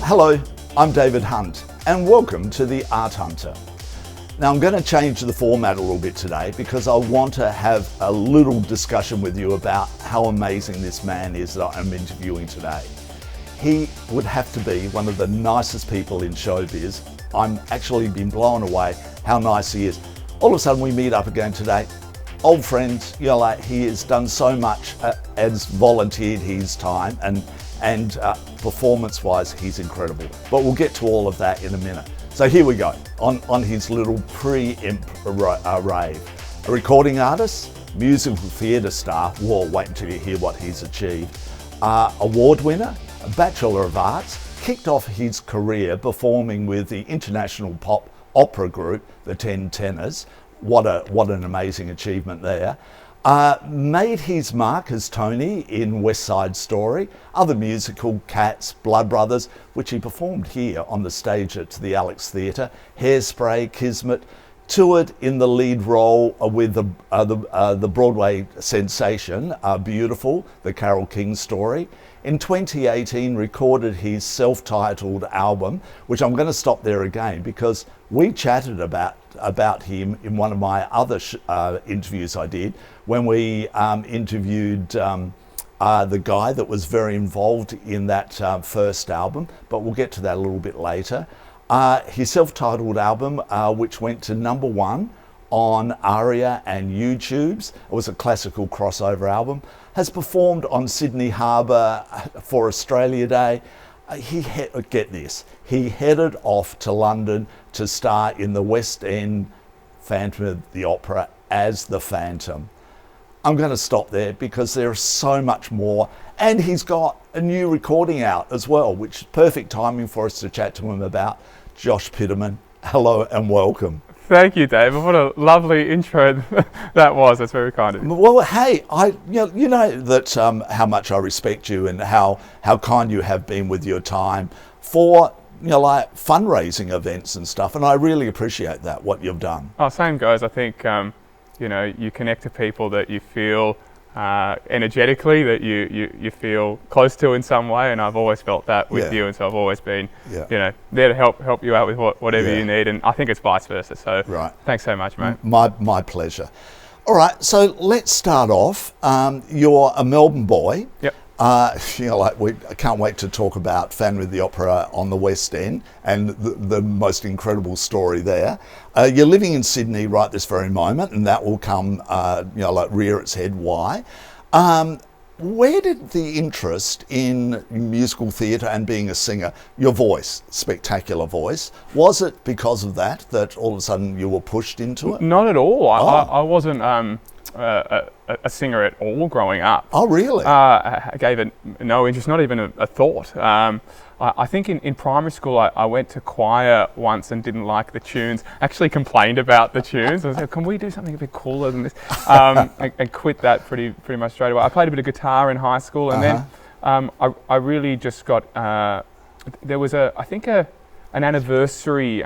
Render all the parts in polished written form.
Hello, I'm David Hunt and welcome to the Art Hunter. Now I'm going to change the format a little bit today because I want to have a little discussion with you about how amazing this man is that I'm interviewing today. He would have to be one of the nicest people in showbiz. I'm actually been blown away how nice he is. All of a sudden we meet up again today. Old friends, you know, like he has done so much, has volunteered his time and performance-wise, he's incredible. But we'll get to all of that in a minute. So here we go, on his little pre-imp rave. A recording artist, musical theatre star, well, wait until you hear what he's achieved. Award winner, a Bachelor of Arts, kicked off his career performing with the international pop opera group, the Ten Tenors. What an amazing achievement there. Made his mark as Tony in West Side Story, other musical, Cats, Blood Brothers, which he performed here on the stage at the Alex Theatre, Hairspray, Kismet, toured in the lead role with the Broadway sensation, Beautiful, the Carole King story. In 2018 recorded his self-titled album, which I'm going to stop there again because we chatted about him in one of my other interviews I did when we interviewed the guy that was very involved in that first album, but we'll get to that a little bit later. His self-titled album, which went to #1 on ARIA and YouTube's, it was a classical crossover album, has performed on Sydney Harbour for Australia Day. Get this, he headed off to London to star in the West End Phantom of the Opera as the Phantom. I'm going to stop there because there's so much more, and he's got a new recording out as well, which is perfect timing for us to chat to him about. Josh Piterman, hello and welcome. Thank you, Dave. What a lovely intro that was. That's very kind of you. Well, hey, you know that how much I respect you and how kind you have been with your time for like fundraising events and stuff, and I really appreciate that, what you've done. Oh, same goes. I think you connect to people that you feel energetically that you feel close to in some way, and I've always felt that with you, and so I've always been there to help you out with whatever you need, and I think it's vice versa. So thanks so much, mate. My pleasure. All right, so let's start off. You're a Melbourne boy. Yep. I can't wait to talk about Phantom of the Opera on the West End and the most incredible story there. You're living in Sydney right this very moment, and that will come, rear its head. Why? Where did the interest in musical theatre and being a singer, your voice, spectacular voice, was it because of that all of a sudden you were pushed into it? Not at all. I wasn't a singer at all growing up. Oh, really? I gave it no interest, not even a thought. I think in primary school I went to choir once and didn't like the tunes, actually complained about the tunes. I said, can we do something a bit cooler than this? And quit that pretty much straight away. I played a bit of guitar in high school, and then I really just got, there was an anniversary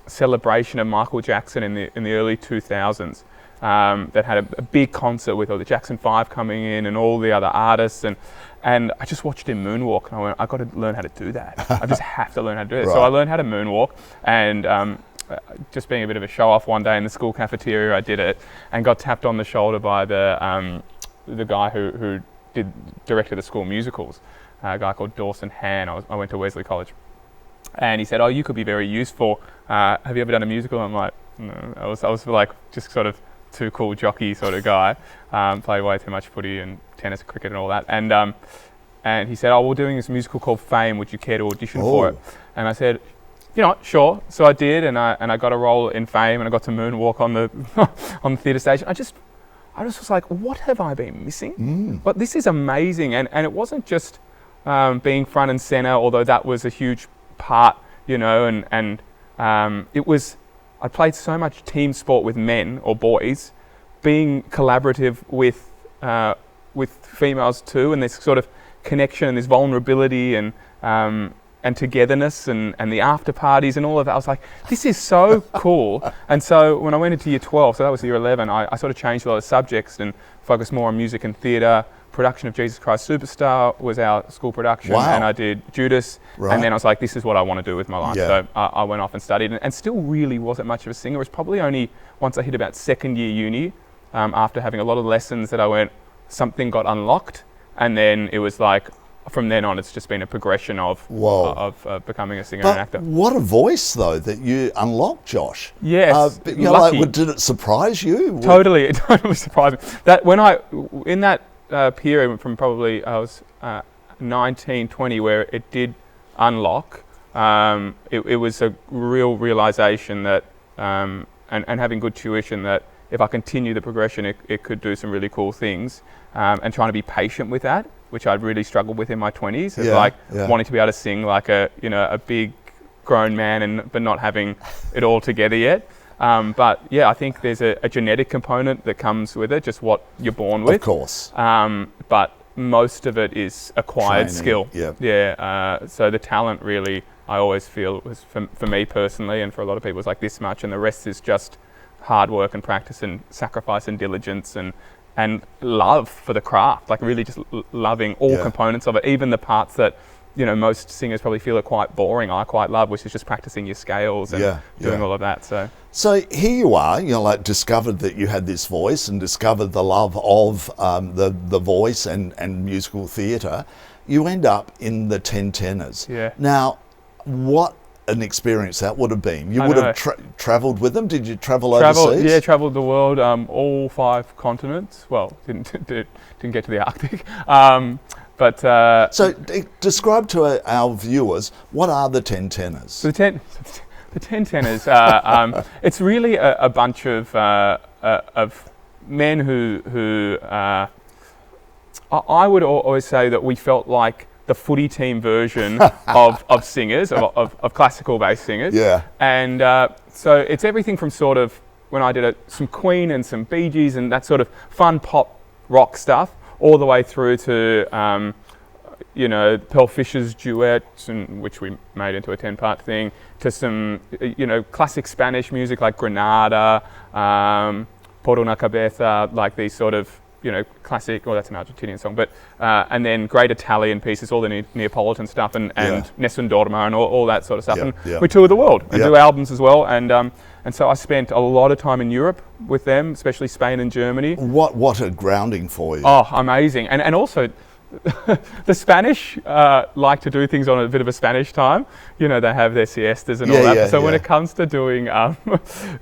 celebration of Michael Jackson in the early 2000s. That had a big concert with all the Jackson 5 coming in and all the other artists, and I just watched him moonwalk, and I went, I've got to learn how to do that. I just have to learn how to do it. Right. So I learned how to moonwalk, and just being a bit of a show off one day in the school cafeteria, I did it and got tapped on the shoulder by the guy who directed the school musicals, a guy called Dawson Han. I went to Wesley College, and he said, "Oh, you could be very useful. Have you ever done a musical?" I'm like, no. I was like just sort of too cool jockey sort of guy, played way too much footy and tennis, cricket and all that, and he said, "Oh, we're doing this musical called Fame, would you care to audition for it?" And I said, sure. So I did, and I got a role in Fame, and I got to moonwalk on the on the theatre stage. I just was like, what have I been missing? But this is amazing, and it wasn't just being front and centre, although that was a huge part, and it was, I played so much team sport with men or boys, being collaborative with females too, and this sort of connection and this vulnerability and togetherness and the after parties and all of that. I was like, this is so cool. And so when I went into year 12, so that was year 11, I sort of changed a lot of subjects and focused more on music and theatre, production of Jesus Christ Superstar was our school production, Wow. and I did Judas, Right. and then I was like, this is what I want to do with my life. Yeah. So I went off and studied, and still really wasn't much of a singer. It was probably only once I hit about second year uni, after having a lot of lessons, that I went, something got unlocked, and then it was like, from then on, it's just been a progression of becoming a singer and actor. What a voice, though, that you unlocked, Josh. Yes, you know, lucky. like, did it surprise you? Totally, it totally surprised me. That in that period from probably I was 19, 20, where it did unlock, it was a real realization that, and having good tuition, that if I continue the progression, it could do some really cool things, and trying to be patient with that, which I'd really struggled with in my 20s, wanting to be able to sing like a big grown man, but not having it all together yet. But yeah, I think there's a genetic component that comes with it, just what you're born with. Of course. But most of it is acquired skill. Yep. Yeah. So the talent, really, I always feel, was for me personally, and for a lot of people, is like this much, and the rest is just hard work and practice and sacrifice and diligence and love for the craft, like really just loving all components of it, even the parts that, you know, most singers probably feel are quite boring, I quite love, which is just practicing your scales and doing all of that. So here you are, you know, like, discovered that you had this voice and discovered the love of the voice and musical theatre. You end up in the Ten Tenors. Yeah. Now, what an experience that would have been. You would have travelled with them. Did you travel overseas? Yeah, travelled the world, all 5 continents. Well, didn't get to the Arctic. So describe to our viewers, what are the Ten Tenors? So the Ten Tenors, it's really a bunch of men who I would always say that we felt like the footy team version of singers, of classical-based singers. Yeah. And so it's everything from sort of, when I did some Queen and some Bee Gees and that sort of fun pop rock stuff, all the way through to, you know, Pearl Fisher's duets, which we made into a 10-part thing, to some, you know, classic Spanish music like Granada, Por una Cabeza, like these sort of, you know, classic, well, that's an Argentinian song, but, and then great Italian pieces, all the Neapolitan stuff, and Nessun Dorma and all that sort of stuff. And we tour the world and do albums as well. And so I spent a lot of time in Europe with them, especially Spain and Germany. What a grounding for you. Oh, amazing. And also, the Spanish like to do things on a bit of a Spanish time. You know, they have their siestas and all that. So when it comes to doing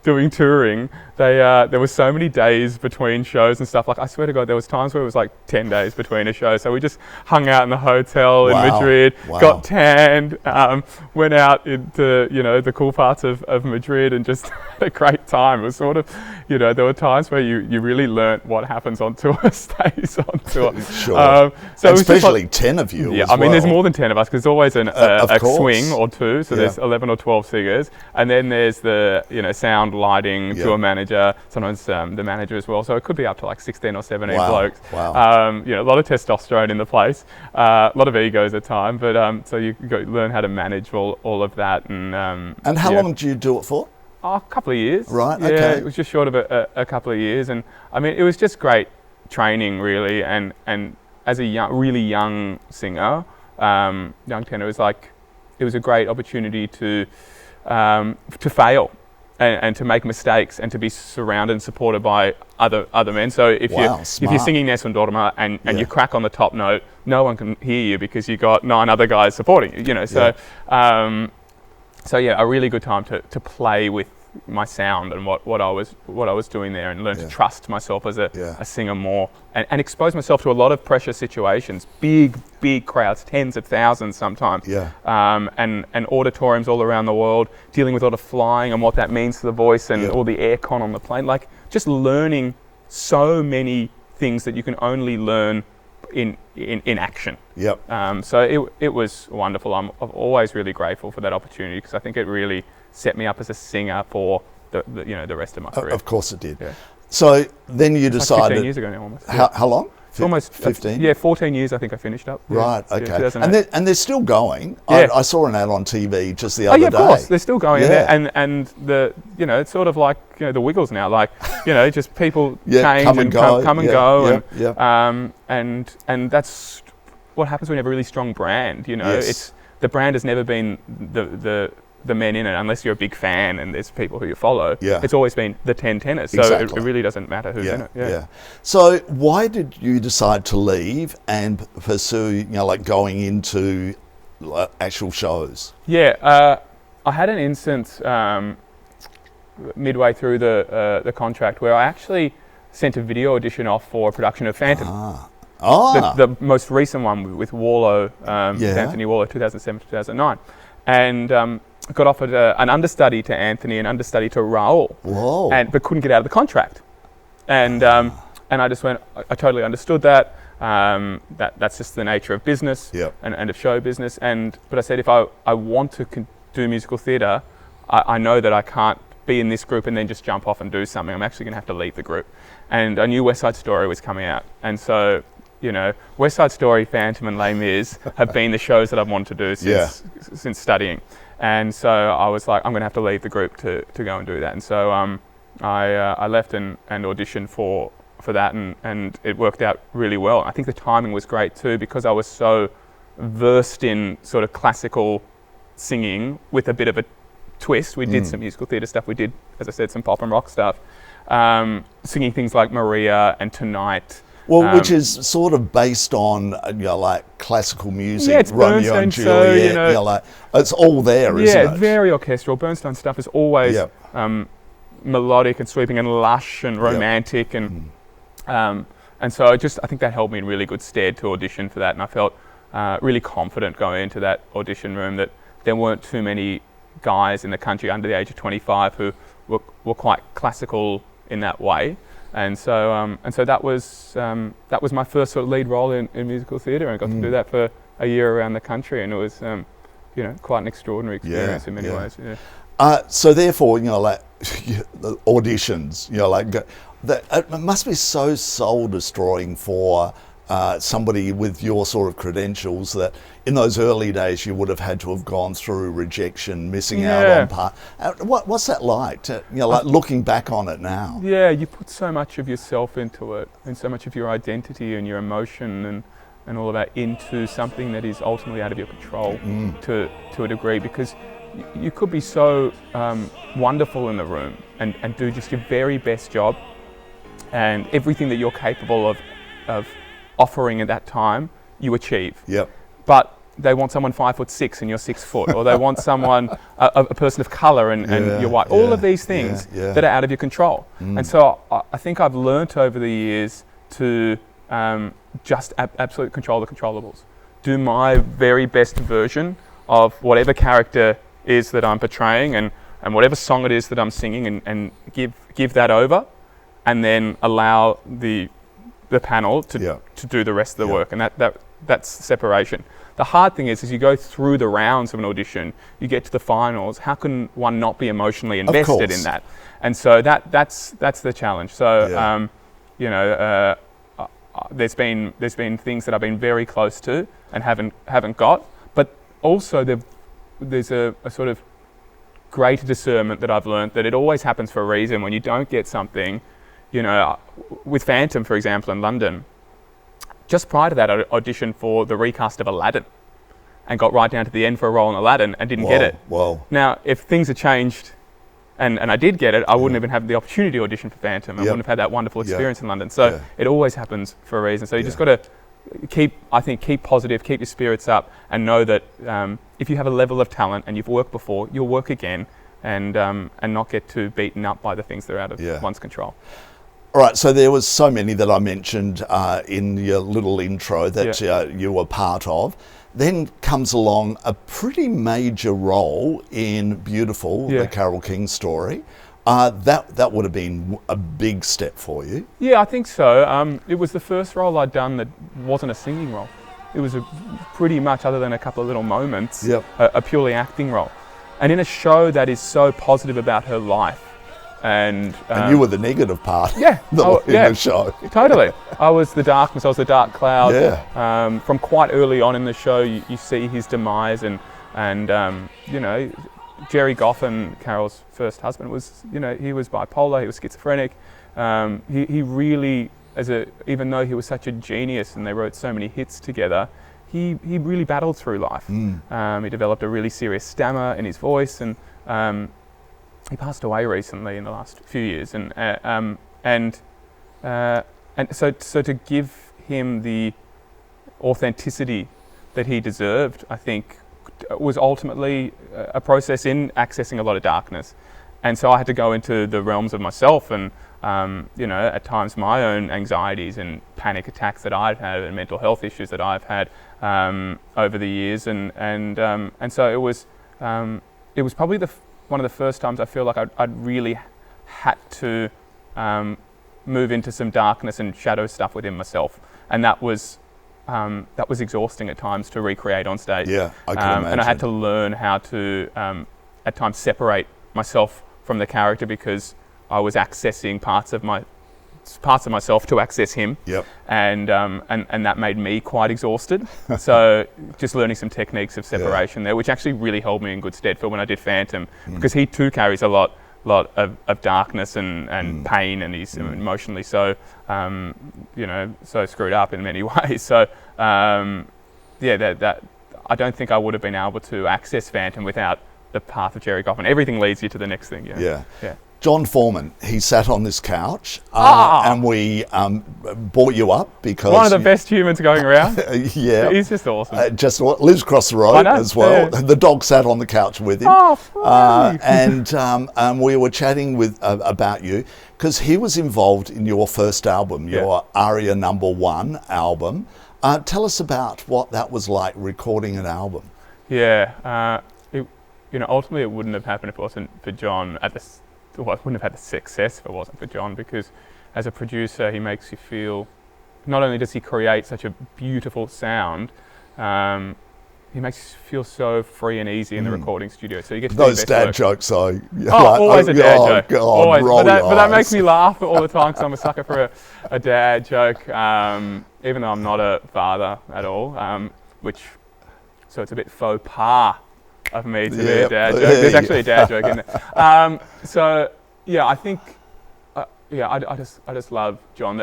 doing touring, there were so many days between shows and stuff. Like, I swear to God, there was times where it was like 10 days between a show. So we just hung out in the hotel in Madrid, got tanned, went out into, you know, the cool parts of Madrid, and just had a great time. It was sort of, you know, there were times where you really learnt what happens on tour stays on tour. Sure. So especially 10 of you. Yeah, as I mean, well. there's more than 10 of us, because there's always a swing or two. So there's 11 or 12 singers, and then there's the, you know, sound, lighting, tour manager, sometimes the manager as well. So it could be up to like 16 or 17 blokes. Wow. You know, a lot of testosterone in the place, a lot of egos at times, but so you learn how to manage all of that. And how long do you do it for? A couple of years. Right. Yeah, okay. It was just short of a couple of years, and I mean, it was just great training, really, and as a really young singer, young tenor, it was a great opportunity to fail and to make mistakes, and to be surrounded and supported by other men. So if you're singing Nessun Dorma and you crack on the top note, no one can hear you because you got 9 other guys supporting you. You know, so a really good time to play with my sound and what I was doing there, and learn to trust myself as a singer more, and expose myself to a lot of pressure situations, big crowds, tens of thousands sometimes, and auditoriums all around the world, dealing with a lot of flying and what that means to the voice, and all the aircon on the plane, like just learning so many things that you can only learn in action. So it was wonderful. I'm always really grateful for that opportunity, because I think it really set me up as a singer for the rest of my career. Of course it did. Yeah. So then you decided. Like 15 years ago now, almost. How long? Almost 15. 14 years I think I finished up. Right. Okay. 2008. And they're still going. Yeah. I saw an ad on TV just the other day. Of course, they're still going. And the it's sort of like, you know, the Wiggles now. Like just people change come and go. come and go, Yeah. and that's what happens when you have a really strong brand. Yes. It's the brand has never been the men in it, unless you're a big fan and there's people who you follow. Yeah. It's always been the 10 Tenors, so Exactly. it really doesn't matter who's in it. Yeah. So why did you decide to leave and pursue, like going into actual shows? Yeah, I had an instance midway through the contract where I actually sent a video audition off for a production of Phantom. The most recent one with Warlow, with Anthony Warlow, 2007-2009. And got offered an understudy to Anthony, an understudy to Raoul. Whoa. But couldn't get out of the contract. And I just went, I totally understood that. That's just the nature of business and of show business. But I said, if I want to do musical theatre, I know that I can't be in this group and then just jump off and do something. I'm actually going to have to leave the group. And I knew West Side Story was coming out. And so, West Side Story, Phantom and Les Mis have been the shows that I've wanted to do since studying. And so I was like, I'm going to have to leave the group to go and do that. And so I left and auditioned for that, and it worked out really well. I think the timing was great too, because I was so versed in sort of classical singing with a bit of a twist. We did some musical theatre stuff. We did, as I said, some pop and rock stuff. Singing things like Maria and Tonight. Well, which is sort of based on, like classical music, yeah, it's Romeo and Juliet, it's all there, isn't it? Yeah, very orchestral. Bernstein stuff is always melodic and sweeping and lush and romantic, and so I think that held me in really good stead to audition for that, and I felt really confident going into that audition room that there weren't too many guys in the country under the age of 25 who were quite classical in that way. And so that was my first sort of lead role in musical theatre, and I got to do that for a year around the country, and it was quite an extraordinary experience in many ways. Yeah. So therefore, like the auditions, it must be so soul destroying for somebody with your sort of credentials, that in those early days you would have had to have gone through rejection, missing out on part. What's that like? Like looking back on it now. Yeah, you put so much of yourself into it, and so much of your identity and your emotion and all of that into something that is ultimately out of your control to a degree, because you could be so wonderful in the room and do just your very best job and everything that you're capable of offering at that time, you achieve. Yep. But they want someone 5'6" and you're 6 foot, or they want someone, a person of colour and you're white. All of these things that are out of your control. And so I think I've learnt over the years to just absolutely control the controllables. Do my very best version of whatever character is that I'm portraying, and whatever song it is that I'm singing, and give that over, and then allow the panel to do the rest of the work, and that's separation. The hard thing is, as you go through the rounds of an audition, you get to the finals. How can one not be emotionally invested in that? And so that's the challenge. So there's been things that I've been very close to and haven't got, but also there's a sort of greater discernment that I've learned, that it always happens for a reason. When you don't get something, with Phantom, for example, in London, just prior to that, I auditioned for the recast of Aladdin and got right down to the end for a role in Aladdin and didn't get it. Whoa. Now, if things had changed and I did get it, I wouldn't even have the opportunity to audition for Phantom. I wouldn't have had that wonderful experience in London. So it always happens for a reason. So you just got to keep positive, keep your spirits up, and know that if you have a level of talent and you've worked before, you'll work again, and not get too beaten up by the things that are out of one's control. All right, so there was so many that I mentioned in your little intro that you were part of. Then comes along a pretty major role in Beautiful, the Carole King story. That would have been a big step for you. Yeah, I think so. It was the first role I'd done that wasn't a singing role. It was pretty much, other than a couple of little moments, a purely acting role. And in a show that is so positive about her life. And you were the negative part in the show. Totally. I was the darkness, I was the dark cloud. From quite early on in the show, you see his demise, and Gerry Goffin, Carole's first husband, was, he was bipolar, he was schizophrenic. He really, even though he was such a genius and they wrote so many hits together, he really battled through life. He developed a really serious stammer in his voice, and he passed away recently in the last few years. And so to give him the authenticity that he deserved, I think, was ultimately a process in accessing a lot of darkness. And so I had to go into the realms of myself and, at times my own anxieties and panic attacks that I've had and mental health issues that I've had over the years. And so it was probably one of the first times I feel like I'd really had to move into some darkness and shadow stuff within myself. And that was exhausting at times to recreate on stage. Yeah, I can imagine. And I had to learn how to, at times, separate myself from the character, because I was accessing parts of myself to access him. Yep. And that made me quite exhausted. So just learning some techniques of separation there, which actually really held me in good stead for when I did Phantom, because he too carries a lot of darkness and pain, and he's emotionally so screwed up in many ways. So that I don't think I would have been able to access Phantom without the path of Gerry Goffin. Everything leads you to the next thing. Yeah. John Foreman, he sat on this couch and we brought you up because... One of the best humans going around. Yeah. He's just awesome. Lives across the road as well. Yeah. The dog sat on the couch with him. And we were chatting about you because he was involved in your first album, your Aria #1 album. Tell us about what that was like, recording an album. Yeah. Ultimately it wouldn't have happened if it wasn't for John I wouldn't have had the success if it wasn't for John, because as a producer, he makes you feel, not only does he create such a beautiful sound, he makes you feel so free and easy in the recording studio. So you get to those dad jokes, always a dad joke. God, always. But that makes me laugh all the time, because I'm a sucker for a dad joke, even though I'm not a father at all, so it's a bit faux pas of me to be a dad joke. There's actually a dad joke in there. I think, I just love John.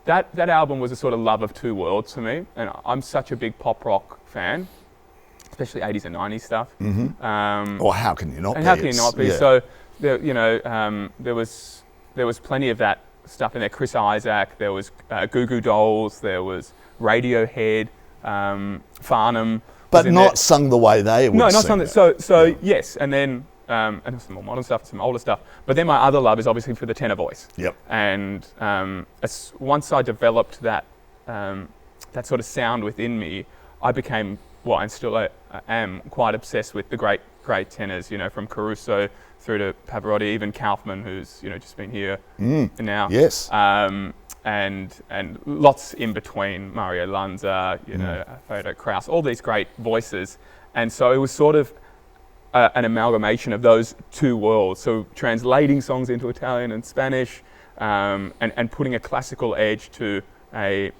That album was a sort of love of two worlds for me, and I'm such a big pop rock fan, especially 80s and 90s stuff. Or how can you not be? How can you not be? Yeah. So there was plenty of that stuff in there. Chris Isaak, there was Goo Goo Dolls, there was Radiohead, Farnham. But not sung the way they would. No, not sung. Yes, and then and some more modern stuff, some older stuff. But then my other love is obviously for the tenor voice. Yep. And once I developed that sort of sound within me, I became, and still am, quite obsessed with the great tenors. From Caruso through to Pavarotti, even Kaufman, who's just been here now. Yes. And lots in between, Mario Lanza, Theodor Kraus, all these great voices. And so it was sort of an amalgamation of those two worlds. So translating songs into Italian and Spanish, and putting a classical edge to a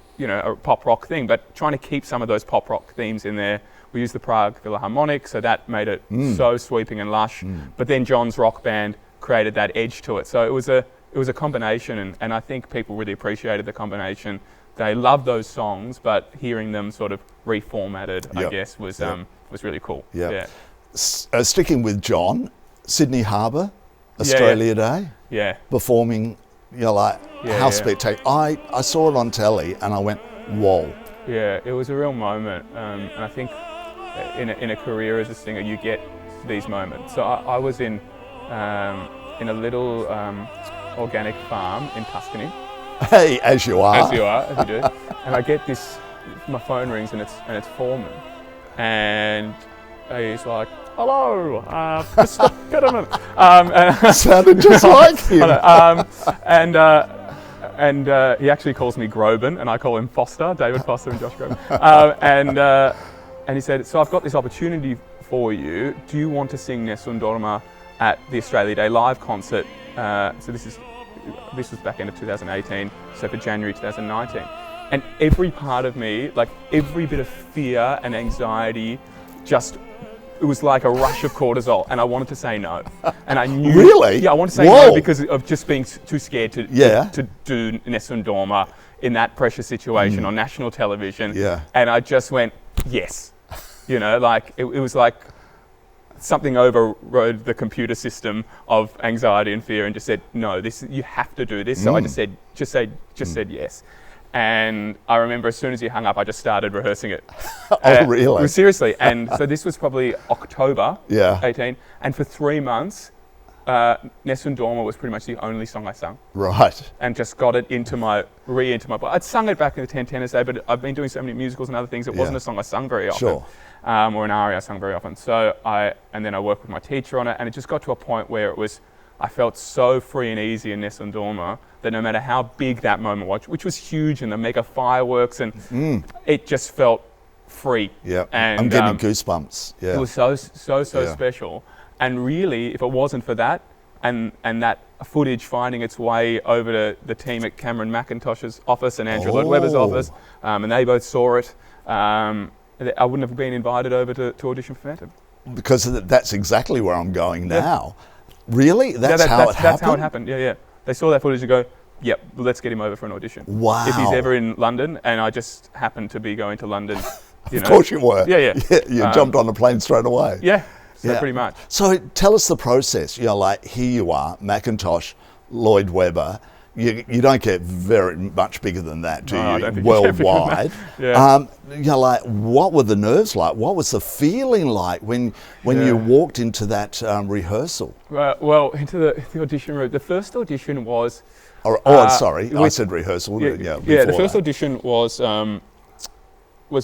pop rock thing, but trying to keep some of those pop rock themes in there. We used the Prague Philharmonic, so that made it so sweeping and lush. But then John's rock band created that edge to it. So it was a combination, and I think people really appreciated the combination. They loved those songs, but hearing them sort of reformatted, I guess, was really cool. Yep. Yeah. Sticking with John, Sydney Harbour, Australia Day. Yeah. Performing, how spectacular. I saw it on telly and I went, whoa. Yeah, it was a real moment. And I think in a career as a singer, you get these moments. So I was in a little organic farm in Tuscany. Hey, as you are. As you do. And I get this, my phone rings and it's Foreman. And he's like, hello, Mr. Piterman. Sounded just like him. And he actually calls me Groban, and I call him Foster, David Foster and Josh Groban. And he said, so I've got this opportunity for you. Do you want to sing Nessun Dorma at the Australia Day live concert? So this was back end of 2018, so for January 2019. And every part of me, like every bit of fear and anxiety, just it was like a rush of cortisol, and I wanted to say no. And I knew... Really? Yeah, I wanted to say Whoa. no because of just being too scared to do Nessun Dorma in that pressure situation on national television. Yeah. And I just went, yes. You know, like, it was like something overrode the computer system of anxiety and fear and just said, no, you have to do this. So I just said yes. And I remember as soon as he hung up, I just started rehearsing it. Oh, really? Seriously. And so this was probably October 18. And for 3 months, Nessun Dorma was pretty much the only song I sung. Right. And just got it into my body. I'd sung it back in the Ten Tenors day, but I've been doing so many musicals and other things, it wasn't a song I sung very often. Sure. Or an aria I sung very often. So then I worked with my teacher on it, and it just got to a point where I felt so free and easy in Nessun Dorma that no matter how big that moment was, which was huge, and the mega fireworks, and it just felt free. Yeah, and I'm getting goosebumps. Yeah, it was so special. And really, if it wasn't for that, and that footage finding its way over to the team at Cameron McIntosh's office and Andrew Lloyd Webber's office, and they both saw it, I wouldn't have been invited over to audition for Phantom. Because that's exactly where I'm going now. Really? That's how it happened? That's how it happened, yeah. They saw that footage and go, yep, let's get him over for an audition. Wow. If he's ever in London, and I just happened to be going to London. Of course you were. Yeah. You jumped on the plane straight away. Yeah, pretty much. So tell us the process. You know, like here you are, McIntosh, Lloyd Webber. You don't get very much bigger than that, do you? I don't think worldwide. Yeah. You know, like what were the nerves like? What was the feeling like when you walked into that rehearsal? Well, into the audition room. The first audition was. Sorry, I said rehearsal. The first audition was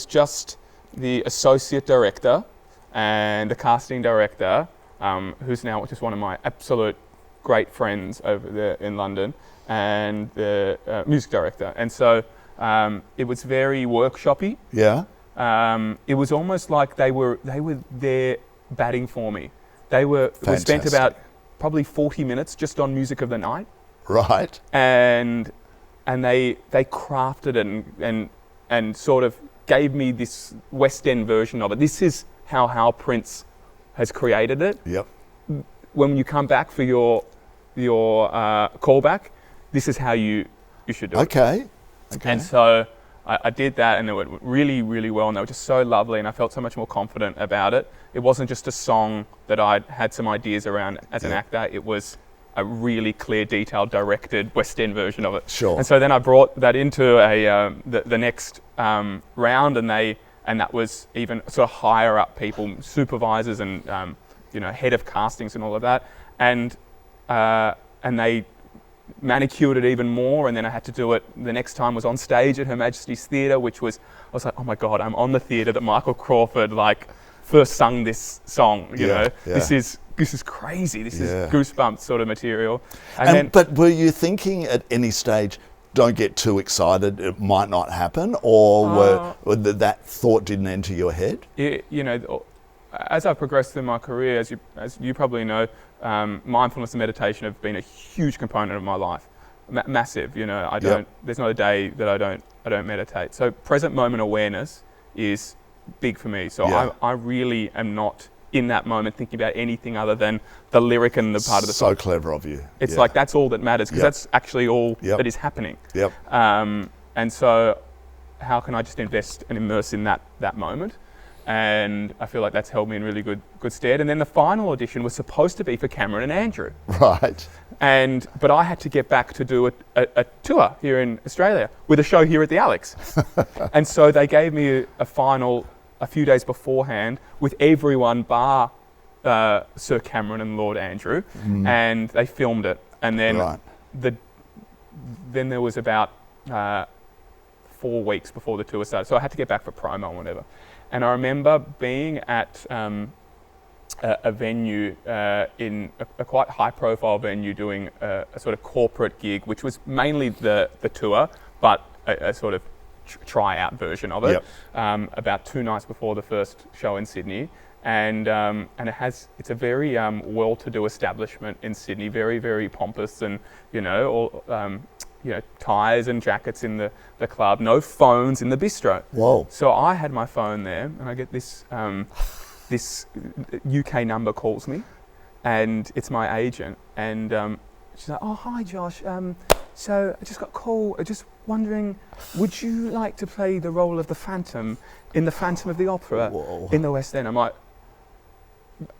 just the associate director and the casting director, who's now just one of my absolute great friends over there in London, and the music director. And so it was very workshoppy. Yeah. It was almost like they were there batting for me. We spent about probably 40 minutes just on music of the night. Right. And they crafted it and sort of gave me this West End version of it. This is how Hal Prince has created it. Yep. When you come back for your callback, this is how you should do it. Okay. And so I did that, and it went really, really well, and they were just so lovely, and I felt so much more confident about it. It wasn't just a song that I had some ideas around as an actor. It was a really clear, detailed, directed West End version of it. Sure. And so then I brought that into the next round, and that was even sort of higher up people, supervisors and head of castings and all of that, and they manicured it even more, and then I had to do it. The next time was on stage at Her Majesty's Theatre, I was like, oh my God, I'm on the theatre that Michael Crawford first sung this song. You know, this is crazy. This is goosebumps sort of material. But were you thinking at any stage, don't get too excited, it might not happen, or that thought didn't enter your head? As I've progressed through my career, as you probably know, mindfulness and meditation have been a huge component of my life. Massive, there's not a day that I don't meditate. So present moment awareness is big for me. So I really am not in that moment thinking about anything other than the lyric and the part of the song. So clever of you. It's like that's all that matters, because that's actually all that is happening. Yep. And so how can I just invest and immerse in that moment? And I feel like that's held me in really good stead. And then the final audition was supposed to be for Cameron and Andrew. Right. But I had to get back to do a tour here in Australia with a show here at the Alex. And so they gave me a final a few days beforehand with everyone bar Sir Cameron and Lord Andrew, and they filmed it. And then then there was about 4 weeks before the tour started. So I had to get back for promo and whatever. And I remember being at a venue in a quite high-profile venue doing a sort of corporate gig, which was mainly the tour, but a sort of try-out version of it. About 2 nights before the first show in Sydney, and it's a very well-to-do establishment in Sydney, very, very pompous, and ties and jackets in the club, no phones in the bistro. Whoa. So I had my phone there, and I get this this UK number calls me, and it's my agent, and she's like, "Oh, hi, Josh. So I just got a call. Just wondering, would you like to play the role of the Phantom in the Phantom of the Opera in the West End?" I'm like,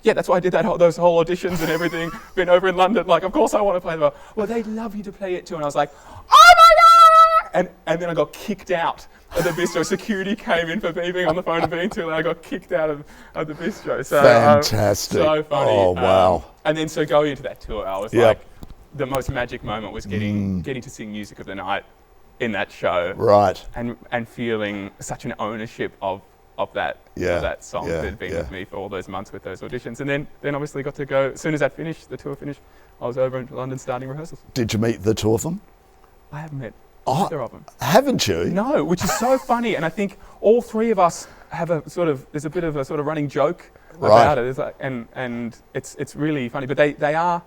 "Yeah, that's why I did those whole auditions and everything. Been over in London. Like, of course I want to play the role." "Well, they'd love you to play it too." And I was like, "Oh my God!" And then I got kicked out of the bistro. Security came in for me being on the phone and being too loud. I got kicked out of the bistro. So fantastic. So funny. Oh wow. And then so going into that tour, I was like, the most magic moment was getting to sing Music of the Night in that show. Right. And feeling such an ownership of that song that had been with me for all those months with those auditions. And then obviously got to go, as soon as that finished, the tour finished, I was over in London starting rehearsals. Did you meet the two of them? I haven't met either of them. Haven't you? No, which is so funny. And I think all three of us have there's a bit of a sort of running joke about it. It's like, and it's really funny. But they are,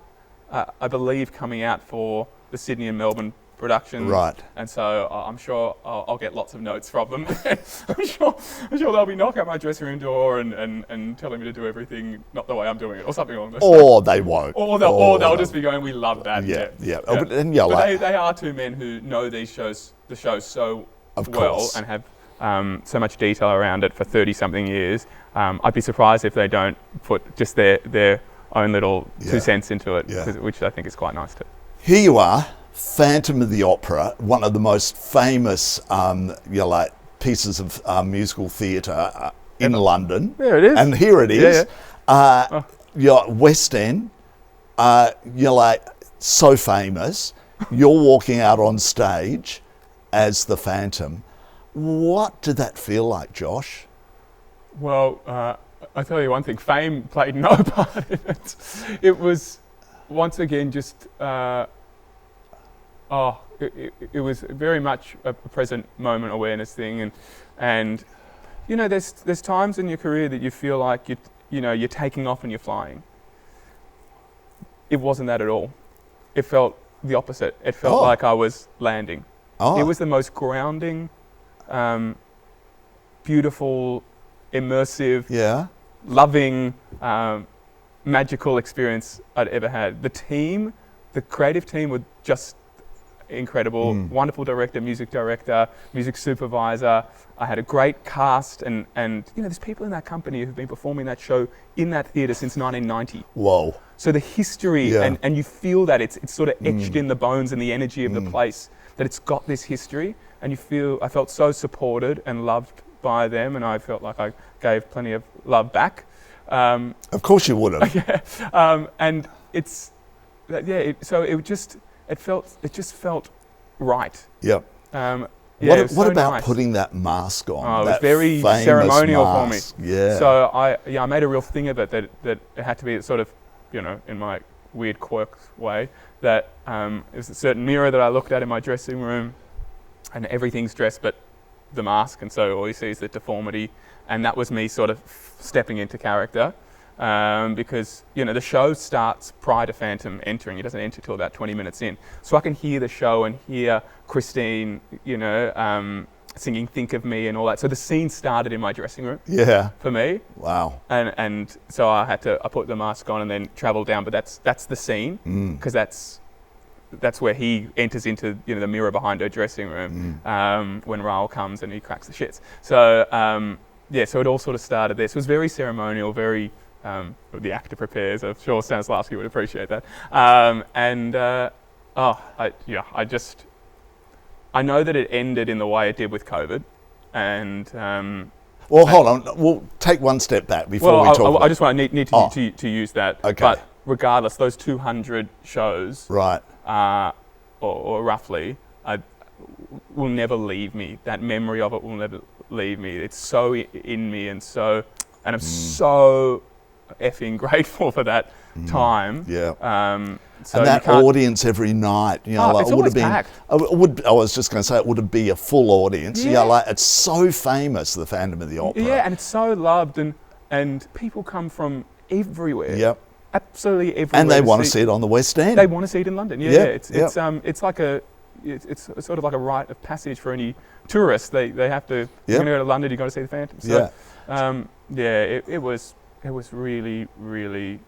I believe, coming out for the Sydney and Melbourne productions. Right. And so I'm sure I'll get lots of notes from them. I'm sure they'll be knocking at my dressing room door and telling me to do everything not the way I'm doing it, or something along those lines. Or they won't. Or they'll just be going, "We love that." Yeah. But they are two men who know the shows so well and have so much detail around it for 30-something years. I'd be surprised if they don't put just their own little 2 cents into it, which I think is quite nice too. Here you are, Phantom of the Opera, one of the most famous pieces of musical theatre in London. There it is. And here it is. You're West End. You're so famous. You're walking out on stage as the Phantom. What did that feel like, Josh? Well, I'll tell you one thing, fame played no part in it. It was, once again, just, it was very much a present moment awareness thing. And you know, there's times in your career that you feel like you're taking off and you're flying. It wasn't that at all. It felt the opposite. It felt like I was landing. It was the most grounding, beautiful, immersive, loving, magical experience I'd ever had. The creative team were just incredible. Wonderful director, music supervisor. I had a great cast, and there's people in that company who've been performing that show in that theatre since 1990. Whoa. So the history, and you feel that it's sort of etched in the bones and the energy of the place, that it's got this history, and I felt so supported and loved by them, and I felt like I gave plenty of love back. Of course you would have. And it's, so it just felt right. Yep. What about putting that mask on? Oh, it was very ceremonial mask. for me. Yeah. So I made a real thing of it that it had to be sort of, in my weird quirk way, that it was a certain mirror that I looked at in my dressing room, and everything's dressed but the mask, and so all you see is the deformity, and that was me sort of stepping into character. Because the show starts prior to Phantom entering. It doesn't enter till about 20 minutes in. So I can hear the show and hear Christine, singing "Think of Me" and all that. So the scene started in my dressing room. Yeah. For me. Wow. And so I put the mask on and then travel down. But that's the scene, because that's where he enters into the mirror behind her dressing room when Raoul comes and he cracks the shits. So so it all sort of started there. So it was very ceremonial, very. The actor prepares. I'm sure Stanislavski would appreciate that. I know that it ended in the way it did with COVID, and. Hold on. We'll take one step back before we talk. I just need to use that. Okay. But regardless, those 200 shows, right, or roughly, will never leave me. That memory of it will never leave me. It's so in me, and I'm so effing grateful for that time. Yeah. So and that audience every night, it's always packed. I was just going to say it would be a full audience. Yeah. It's so famous, the Phantom of the Opera. Yeah, and it's so loved, and people come from everywhere. Yep. Absolutely everywhere. And they want to see it on the West End. They want to see it in London. Yeah. It's like it's sort of like a rite of passage for any tourist. They have to. You're going to go to London. You got to see the Phantom. So, it was really, really,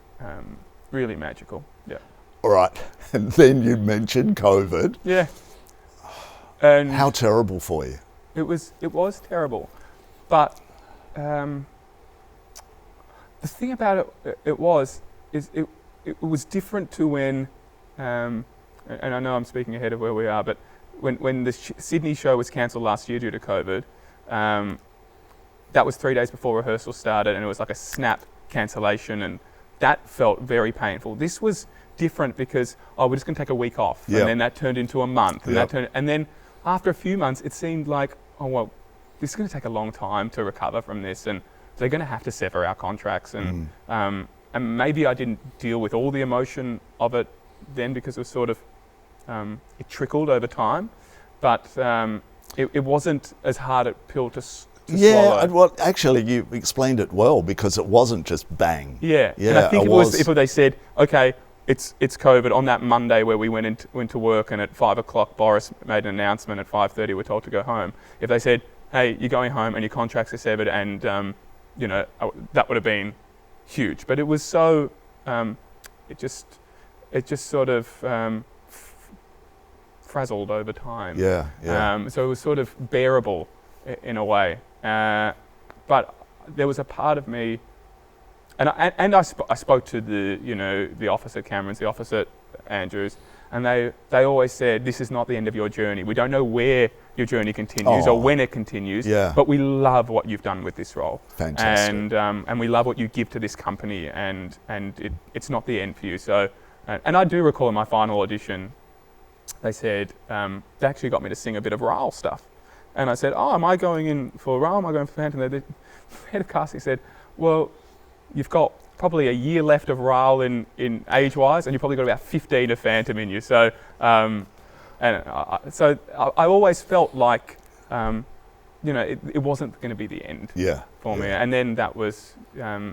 really magical. Yeah. All right. And then you mentioned COVID. Yeah. And how terrible for you? It was terrible, but the thing about it was different to when, and I know I'm speaking ahead of where we are, but when the Sydney show was cancelled last year due to COVID, that was 3 days before rehearsal started, and it was like a snap cancellation, and that felt very painful. This was different because we're just going to take a week off, and then that turned into a month, and then after a few months, it seemed like, oh well, this is going to take a long time to recover from this, and they're going to have to sever our contracts, and maybe I didn't deal with all the emotion of it then because it was sort of it trickled over time, but it wasn't as hard a pill to swallow. Well, actually, you explained it well because it wasn't just bang. Yeah. And I think it was if they said, okay, it's COVID on that Monday where we went into work, and at 5 o'clock Boris made an announcement, at 5:30 we're told to go home. If they said, hey, you're going home and your contracts are severed, and that would have been huge. But it was so it just sort of frazzled over time. So it was sort of bearable in a way. But there was a part of me, and I spoke to the office at Cameron's, the office at Andrews, and they always said, this is not the end of your journey. We don't know where your journey continues or when it continues, but we love what you've done with this role. Fantastic. And we love what you give to this company, and it's not the end for you. So, and I do recall in my final audition, they said, they actually got me to sing a bit of Raoul stuff. And I said, am I going in for Raoul? Am I going for Phantom? The head of casting said, well, you've got probably a year left of Raoul in age-wise, and you've probably got about 15 of Phantom in you. So, so I always felt like, it wasn't going to be the end for me. And then that was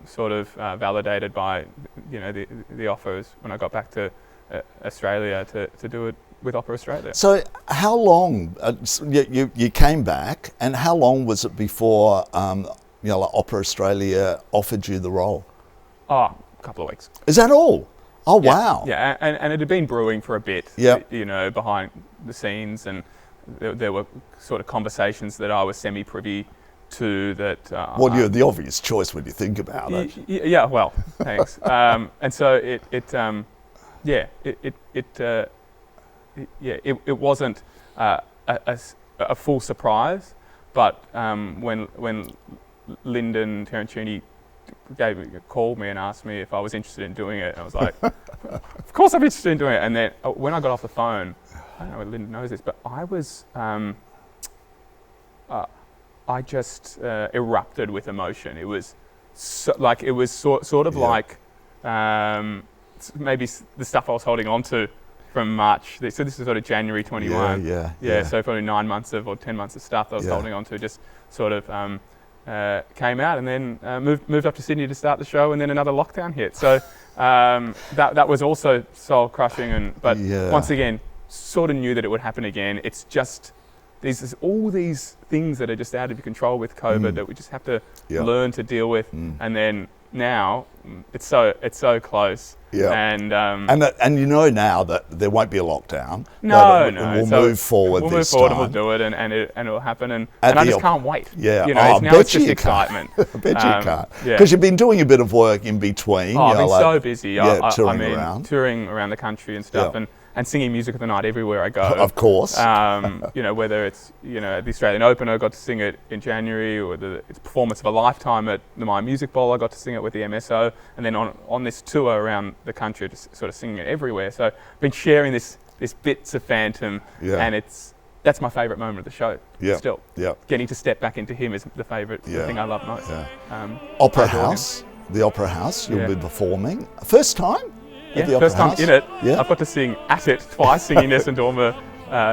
sort of validated by, the offers when I got back to Australia to do it with Opera Australia. So how long, you came back, and how long was it before Opera Australia offered you the role? A couple of weeks. Is that all? Oh, wow. Yeah, and it had been brewing for a bit, behind the scenes, and there were sort of conversations that I was semi-privy to that... well, you're the obvious choice when you think about it. Yeah, well, thanks. And so it wasn't a full surprise, but when Lyndon Terrancini called me and asked me if I was interested in doing it, I was like, of course I'm interested in doing it. And then when I got off the phone, I don't know if Lyndon knows this, but I was, I just erupted with emotion. It was sort of like maybe the stuff I was holding on to from March. So this is sort of January 21. So probably 9 months or 10 months of stuff that I was holding on to just sort of came out, and then moved up to Sydney to start the show, and then another lockdown hit. So that was also soul crushing. But once again, sort of knew that it would happen again. It's just there's all these things that are just out of your control with COVID that we just have to learn to deal with. And then now it's so close. And now that there won't be a lockdown. No. We'll move forward. We'll move forward and we'll do it, and it'll happen. And I just can't wait. It's just excitement. I bet you can't. Because you've been doing a bit of work in between. I've been so busy. Touring around the country and stuff, and singing music of the night everywhere I go. Of course. Whether it's the Australian Open, I got to sing it in January, or it's Performance of a Lifetime at the My Music Bowl, I got to sing it with the MSO, and then on this tour around the country, just sort of singing it everywhere. So I've been sharing this bits of Phantom, and that's my favourite moment of the show. Still, getting to step back into him is the favourite thing I love most. Opera House, the Opera House, you'll be performing first time. First time in it. I've got to sing at it twice, singing Nessun Dorma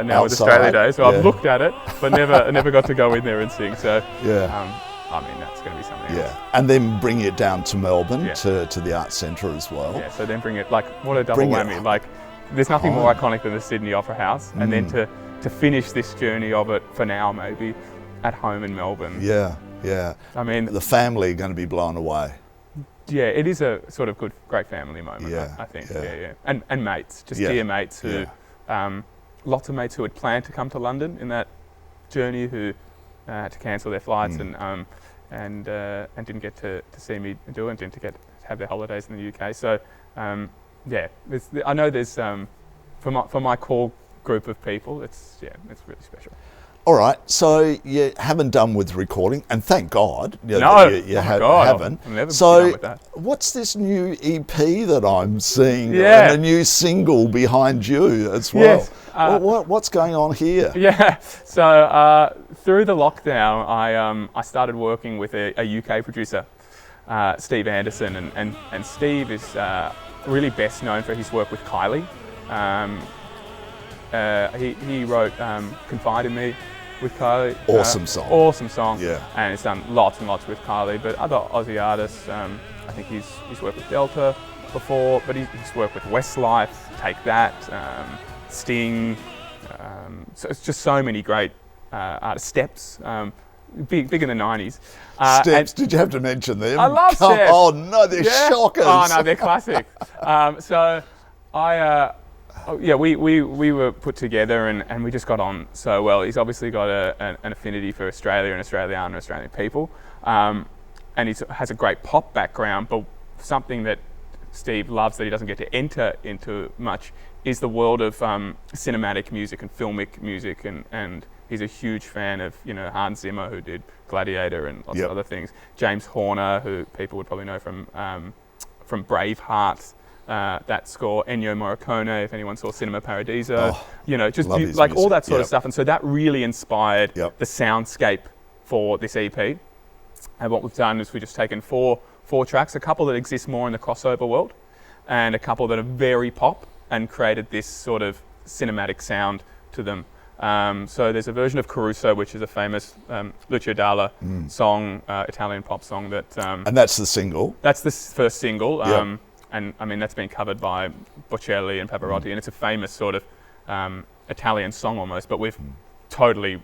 now with Australia Day. So I've looked at it, but never got to go in there and sing. So that's going to be something else. And then bring it down to Melbourne to the Arts Centre as well. So then bring it, what a double whammy. Like, there's nothing more iconic than the Sydney Opera House, and then to finish this journey of it for now maybe at home in Melbourne. I mean, the family are going to be blown away. yeah, it is a sort of great family moment. Yeah, I think. yeah. Yeah. And mates, just dear mates who, lots of mates who had planned to come to London in that journey who had to cancel their flights and didn't get to see me do it, and didn't get to have their holidays in the UK. So I know there's for my core group of people, it's really special. All right, so you haven't done with recording, and thank God you haven't. I'll never So be done with that. what's this new EP that I'm seeing, Yeah. and a new single behind you as well? Yes. What's going on here? Yeah, so through the lockdown, I started working with a UK producer, Steve Anderson, and Steve is really best known for his work with Kylie. He wrote Confide in Me with Kylie. Awesome song. Awesome song. Yeah. And he's done lots and lots with Kylie, but other Aussie artists, I think he's worked with Delta before, but he's worked with Westlife, Take That, Sting. So it's just so many great artists. Steps, big in the 90s. Steps, did you have to mention them? I love Steps. Oh no, they're shockers. Oh no, they're classic. So we were put together and we just got on so well. He's obviously got an affinity for Australia and Australiana and Australian people, and he has a great pop background. But something that Steve loves that he doesn't get to enter into much is the world of cinematic music and filmic music, and he's a huge fan of Hans Zimmer, who did Gladiator and lots of other things. James Horner, who people would probably know from Braveheart. That score, Ennio Morricone, if anyone saw Cinema Paradiso, like all that sort of stuff. And so that really inspired the soundscape for this EP. And what we've done is we've just taken four tracks, a couple that exist more in the crossover world, and a couple that are very pop, and created this sort of cinematic sound to them. So there's a version of Caruso, which is a famous Lucio Dalla song, Italian pop song that... and that's the single? That's the first single. And I mean, that's been covered by Bocelli and Pavarotti, and it's a famous sort of Italian song almost, but we've totally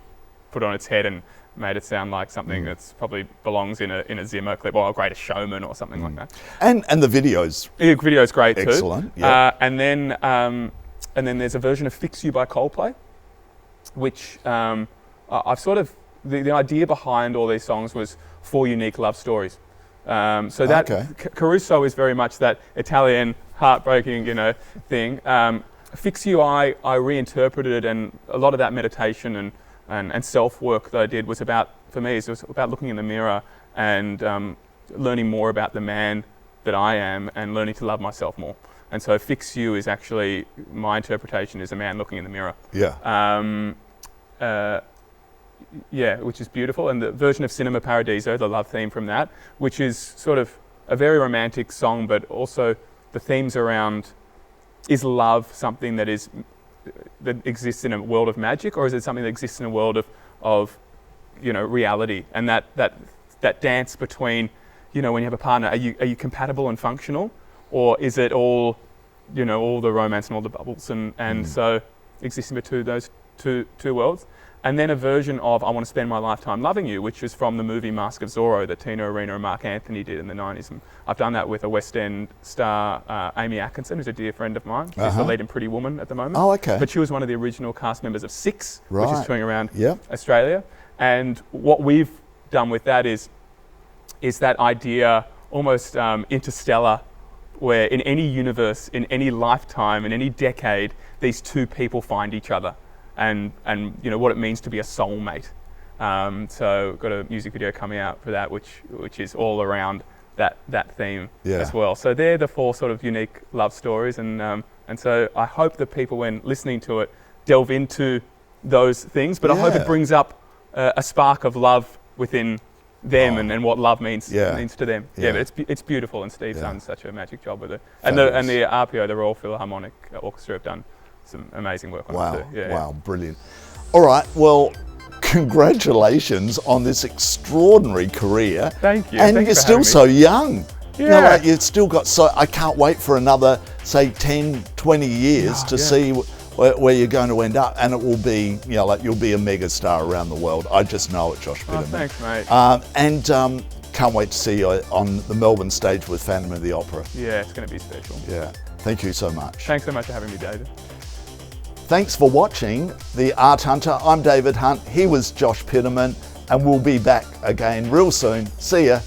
put it on its head and made it sound like something that's probably belongs in a Zimmer clip or a Greatest Showman or something like that. And the video's video's great excellent, too. And then there's a version of Fix You by Coldplay, which I've sort of the idea behind all these songs was 4 unique love stories. So that Caruso is very much that Italian heartbreaking, thing. Fix You, I reinterpreted it, and a lot of that meditation and self-work that I did was about, for me, it was about looking in the mirror and learning more about the man that I am and learning to love myself more. And so Fix You is actually, my interpretation is a man looking in the mirror. Which is beautiful. And the version of Cinema Paradiso, the love theme from that, which is sort of a very romantic song, but also the themes around, is love something that exists in a world of magic, or is it something that exists in a world of reality? And that dance between, when you have a partner, are you compatible and functional, or is it all the romance and all the bubbles, and so existing between those two worlds. And then a version of I Want to Spend My Lifetime Loving You, which is from the movie Mask of Zorro that Tina Arena and Mark Anthony did in the 90s. And I've done that with a West End star, Amy Atkinson, who's a dear friend of mine. She's the lead in Pretty Woman at the moment. Oh, okay. But she was one of the original cast members of Six, which is touring around Australia. And what we've done with that is that idea, almost interstellar, where in any universe, in any lifetime, in any decade, these two people find each other. And what it means to be a soulmate. So we've got a music video coming out for that, which is all around that theme as well. So they're the 4 sort of unique love stories, and so I hope that people, when listening to it, delve into those things. But I hope it brings up a spark of love within them and what love means to them. But it's beautiful, and Steve's done such a magic job with it. And the RPO, the Royal Philharmonic Orchestra, have done some amazing work on it too. Wow, brilliant. All right, well, congratulations on this extraordinary career. Thank you. And you're still so young. Yeah. You've still got I can't wait for another, say, 10, 20 years to see where you're going to end up, and it will be, you'll be a megastar around the world. I just know it, Josh Piterman. Thanks, mate. And can't wait to see you on the Melbourne stage with Phantom of the Opera. Yeah, it's going to be special. Yeah, thank you so much. Thanks so much for having me, David. Thanks for watching The Art Hunter. I'm David Hunt, he was Josh Piterman, and we'll be back again real soon. See ya.